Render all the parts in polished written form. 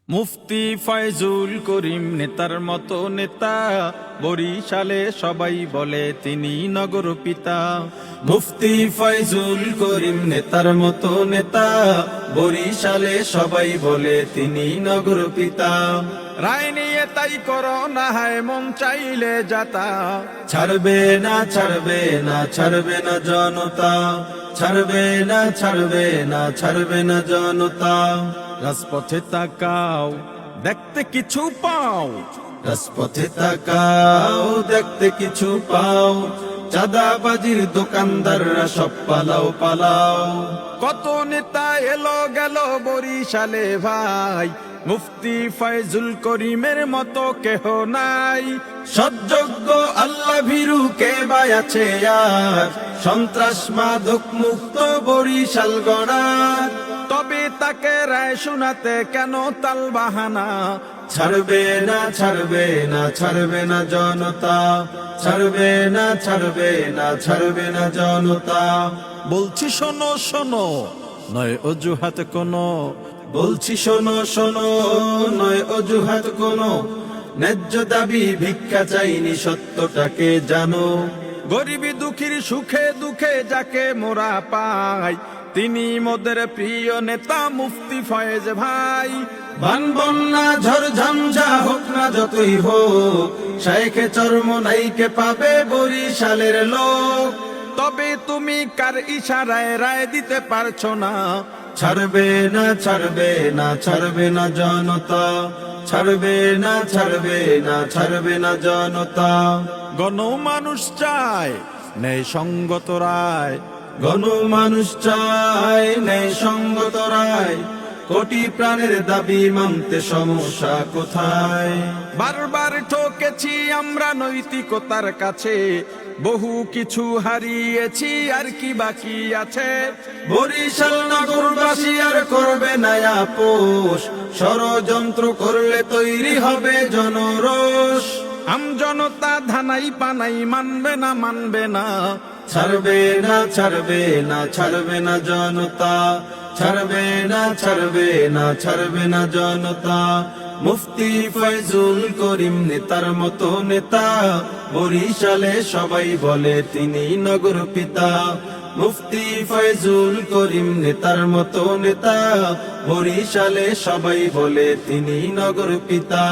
মুফতি ফয়জুল করিম নেতার মতো নেতা, বরিশালে সবাই বলে তিনি নগর পিতা। মুফতি ফয়জুল করিম নেতার মতো নেতা, বরিশালে সবাই বলে তিনি নগর পিতা। রায় নিয়ে তাই করো না হায় মন চাইলে যাতা, ছাড়বে না ছাড়বে না ছাড়বে না জনতা, ছাড়বে না ছাড়বে না ছাড়বে না জনতা। রাজপথে তাকাও দেখতে কিছু পাও, রাজপথে তাকাও দেখতে কিছু পাও, চাঁদাবাজির দোকানদাররা সব পালাও পালাও। কত নেতা এলো গেল বরিশালে ভাই, মুফতি ফয়জুল করিমের মতো কেহ নাই। সৎযোগ্য আল্লাহ ভীরু কে বা আছে আর, সন্ত্রাস মাদক মুক্ত বরিশাল গড়ার। তবে তাকে রায় শোনাতে কেন তাল বাহানা, ছাড়বে না ছাড়বে না ছাড়বে না জনতা, ছাড়বে না ছাড়বে না ছাড়বে না জনতা। বলছি শোনো শোনো নয় অজুহাত কোনো, বলছি শোনো শোনো নয় অজুহাত কোনো, ন্যায্য দাবি ভিক্ষা চাইনি সত্যটাকে জানো। গরিবী দুঃখীর সুখে দুঃখে যাকে মোরা পাই, তিনি মোদের প্রিয় নেতা মুফতি ফয়েজ ভাই। বান বন্যা ঝড় ঝঞ্ঝা হোক না যতই হোক, শাইখে চরমোনাইকে পাবে বরিশালের লোক। তবে তুমি কার ইশারায় রায় দিতে পারছো না, ছাড়বে না ছাড়বে না ছাড়বে না জনতা, ছাড়বে না ছাড়বে না ছাড়বে না জনতা। গণমানুষ চায় ন্যায় সঙ্গত রায়, গণমানুষ চায় ন্যায় সঙ্গত রায়, কোটি প্রাণের দাবি মানতে সমস্যা কোথায়। বারবার ঠকেছি আমরা নৈতিকতার কাছে, বহু কিছু হারিয়েছি আর কি বাকি আছে। বরিশাল নগরবাসী আর করবে না আপোষ, ষড়যন্ত্র করলে তৈরি হবে জনরোষ। আমজনতা ধানাই পানাই মানবে না মানবে না, ছাড়বে না ছাড়বে না ছাড়বে না জনতা, ছাড়বে না ছাড়বে না ছাড়বে না জনতা। মুফতি ফয়জুল করিম নেতার মতো নেতা, বরিশালে সবাই বলে তিনি নগর পিতা। মুফতি ফয়জুল করিম নেতার মতো নেতা, বরিশালে সবাই বলে তিনি নগর পিতা।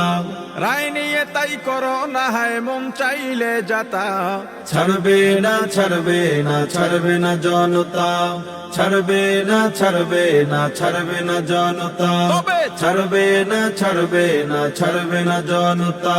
রায় নিয়ে তাই করো না হায় মন চাইলে যাতা, ছাড়বে না ছাড়বে না ছাড়বে না জনতা, ছাড়বে না ছাড়বে না ছাড়বে না জনতা, ছাড়বে না ছাড়বে না ছাড়বে না জনতা।